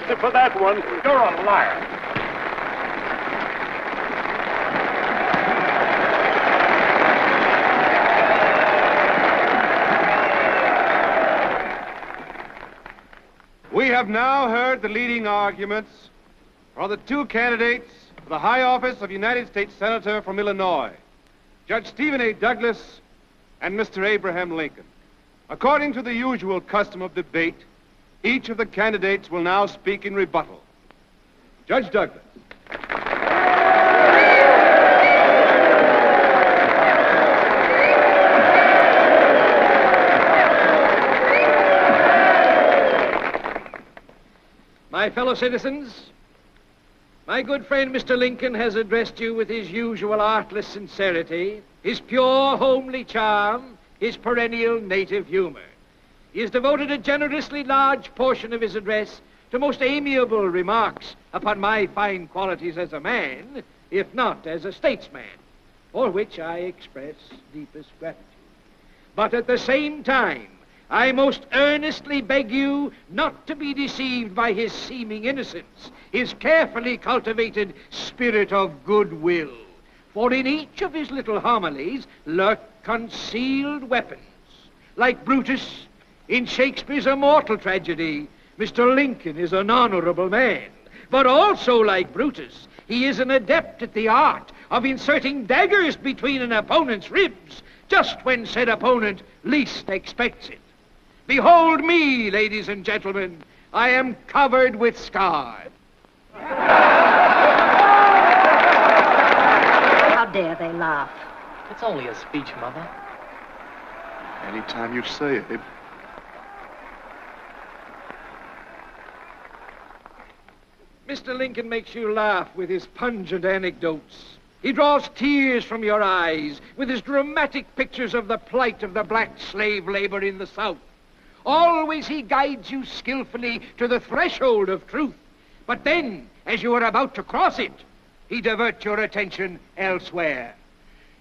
expensive for that one. You're a liar. We have now heard the leading arguments for the two candidates for the high office of United States Senator from Illinois, Judge Stephen A. Douglas and Mr. Abraham Lincoln. According to the usual custom of debate, each of the candidates will now speak in rebuttal. Judge Douglas. My fellow citizens, my good friend Mr. Lincoln has addressed you with his usual artless sincerity, his pure, homely charm, his perennial native humor. He has devoted a generously large portion of his address to most amiable remarks upon my fine qualities as a man, if not as a statesman, for which I express deepest gratitude. But at the same time, I most earnestly beg you not to be deceived by his seeming innocence, his carefully cultivated spirit of goodwill. For in each of his little homilies lurk concealed weapons. Like Brutus in Shakespeare's immortal tragedy, Mr. Lincoln is an honorable man. But also like Brutus, he is an adept at the art of inserting daggers between an opponent's ribs just when said opponent least expects it. Behold me, ladies and gentlemen. I am covered with scars. How dare they laugh? It's only a speech, Mother. Anytime you say it. Mr. Lincoln makes you laugh with his pungent anecdotes. He draws tears from your eyes with his dramatic pictures of the plight of the black slave labor in the South. Always he guides you skillfully to the threshold of truth. But then, as you are about to cross it, he diverts your attention elsewhere.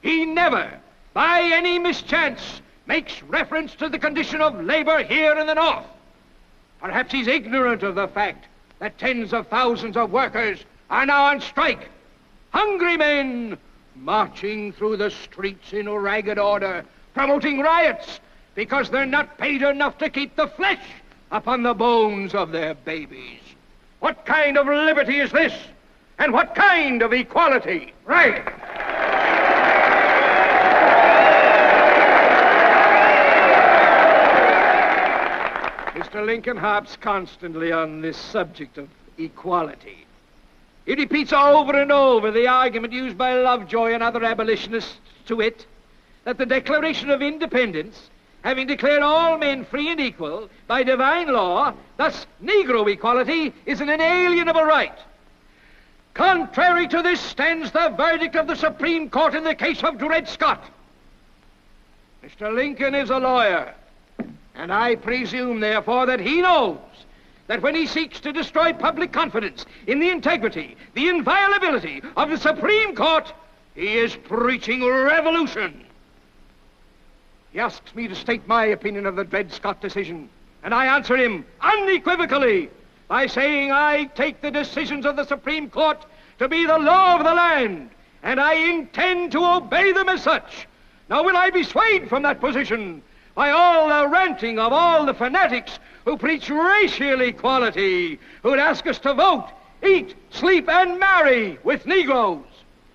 He never, by any mischance, makes reference to the condition of labor here in the North. Perhaps he's ignorant of the fact that tens of thousands of workers are now on strike. Hungry men marching through the streets in ragged order, promoting riots, because they're not paid enough to keep the flesh upon the bones of their babies. What kind of liberty is this? And what kind of equality? Right. Mr. Lincoln harps constantly on this subject of equality. He repeats over and over the argument used by Lovejoy and other abolitionists, to wit, that the Declaration of Independence, having declared all men free and equal by divine law, thus Negro equality is an inalienable right. Contrary to this stands the verdict of the Supreme Court in the case of Dred Scott. Mr. Lincoln is a lawyer, and I presume, therefore, that he knows that when he seeks to destroy public confidence in the integrity, the inviolability of the Supreme Court, he is preaching revolution. He asks me to state my opinion of the Dred Scott decision, and I answer him unequivocally by saying I take the decisions of the Supreme Court to be the law of the land, and I intend to obey them as such. Now will I be swayed from that position by all the ranting of all the fanatics who preach racial equality, who'd ask us to vote, eat, sleep, and marry with Negroes?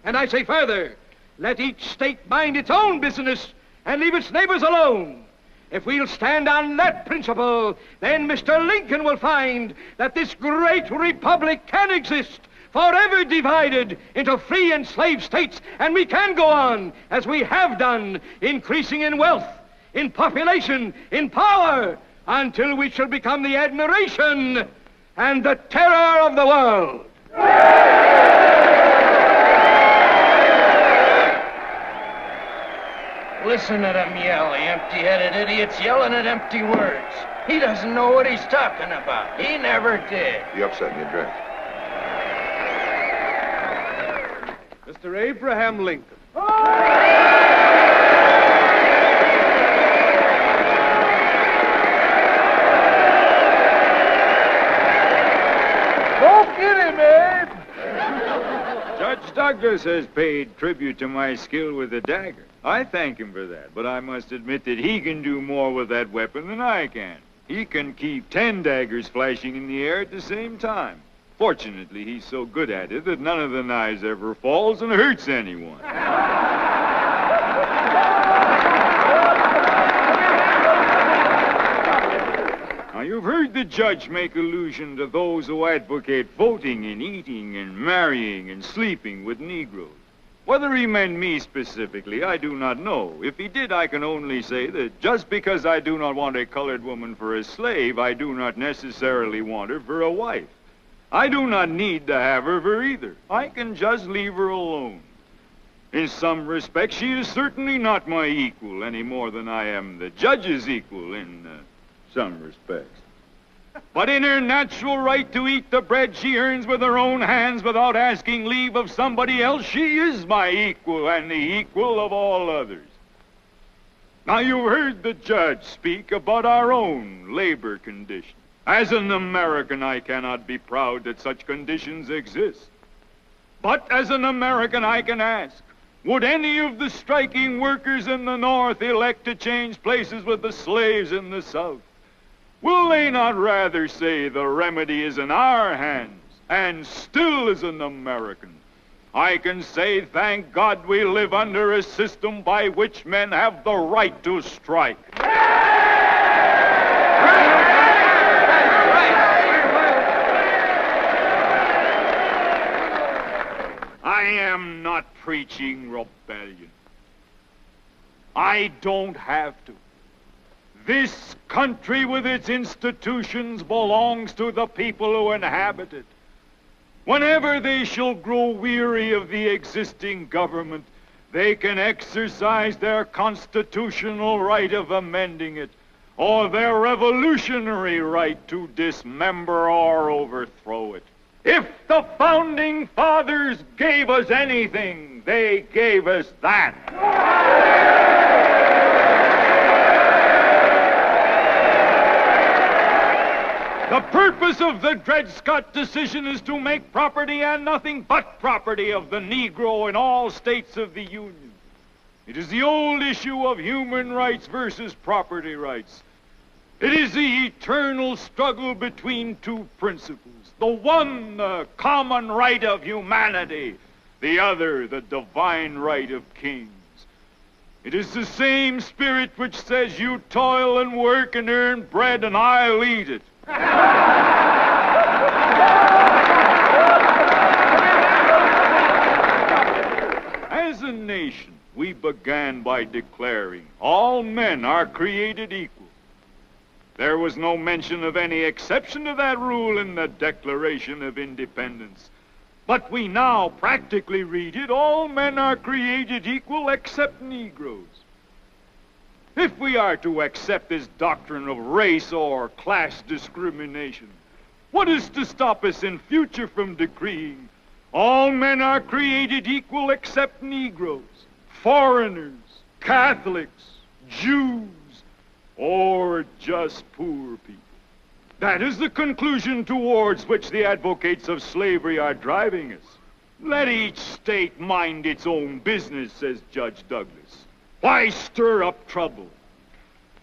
And I say further, let each state mind its own business and leave its neighbors alone. If we'll stand on that principle, then Mr. Lincoln will find that this great republic can exist, forever divided into free and slave states, and we can go on, as we have done, increasing in wealth, in population, in power, until we shall become the admiration and the terror of the world. Listen to them yell, the empty-headed idiot's yelling at empty words. He doesn't know what he's talking about. He never did. You upset me, drink. Mr. Abraham Lincoln. Judge Douglas has paid tribute to my skill with the dagger. I thank him for that, but I must admit that he can do more with that weapon than I can. He can keep 10 daggers flashing in the air at the same time. Fortunately, he's so good at it that none of the knives ever falls and hurts anyone. Now, you've heard the judge make allusion to those who advocate voting and eating and marrying and sleeping with Negroes. Whether he meant me specifically, I do not know. If he did, I can only say that just because I do not want a colored woman for a slave, I do not necessarily want her for a wife. I do not need to have her for either. I can just leave her alone. In some respects, she is certainly not my equal any more than I am the judge's equal in some respects. But in her natural right to eat the bread she earns with her own hands without asking leave of somebody else, she is my equal and the equal of all others. Now, you've heard the judge speak about our own labor condition. As an American, I cannot be proud that such conditions exist. But as an American, I can ask, would any of the striking workers in the North elect to change places with the slaves in the South? Will they not rather say the remedy is in our hands, and still as an American, I can say, thank God we live under a system by which men have the right to strike. I am not preaching rebellion. I don't have to. This country with its institutions belongs to the people who inhabit it. Whenever they shall grow weary of the existing government, they can exercise their constitutional right of amending it, or their revolutionary right to dismember or overthrow it. If the Founding Fathers gave us anything, they gave us that. The purpose of the Dred Scott decision is to make property and nothing but property of the Negro in all states of the Union. It is the old issue of human rights versus property rights. It is the eternal struggle between two principles. The one, the common right of humanity. The other, the divine right of kings. It is the same spirit which says, you toil and work and earn bread and I'll eat it. As a nation, we began by declaring all men are created equal. There was no mention of any exception to that rule in the Declaration of Independence. But we now practically read it, all men are created equal except Negroes. If we are to accept this doctrine of race or class discrimination, what is to stop us in future from decreeing all men are created equal except Negroes, foreigners, Catholics, Jews, or just poor people? That is the conclusion towards which the advocates of slavery are driving us. Let each state mind its own business, says Judge Douglas. Why stir up trouble?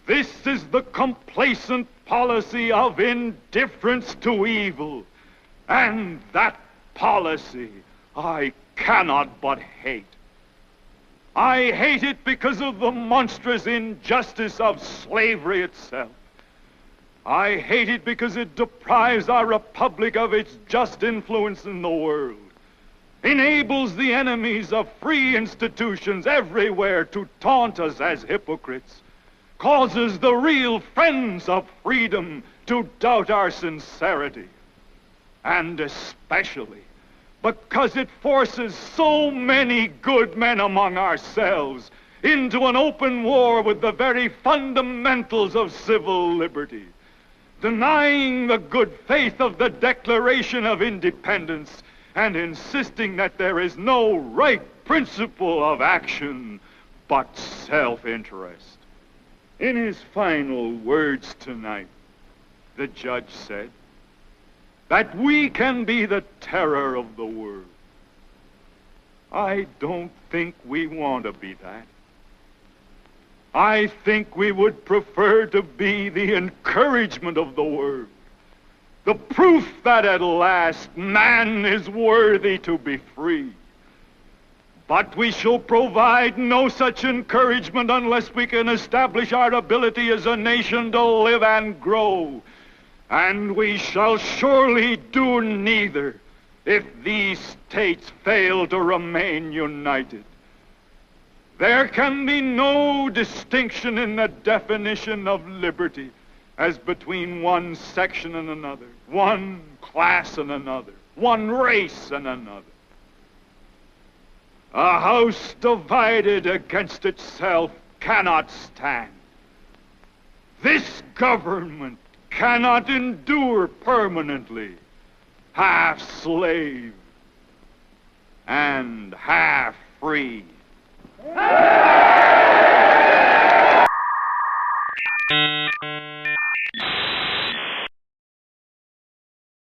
This is the complacent policy of indifference to evil. And that policy I cannot but hate. I hate it because of the monstrous injustice of slavery itself. I hate it because it deprives our republic of its just influence in the world, enables the enemies of free institutions everywhere to taunt us as hypocrites, causes the real friends of freedom to doubt our sincerity, and especially because it forces so many good men among ourselves into an open war with the very fundamentals of civil liberty, denying the good faith of the Declaration of Independence and insisting that there is no right principle of action but self-interest. In his final words tonight, the judge said that we can be the terror of the world, I don't think we want to be that. I think we would prefer to be the encouragement of the world. The proof that at last man is worthy to be free. But we shall provide no such encouragement unless we can establish our ability as a nation to live and grow. And we shall surely do neither if these states fail to remain united. There can be no distinction in the definition of liberty as between one section and another, one class and another, one race and another. A house divided against itself cannot stand. This government cannot endure permanently, half slave and half free.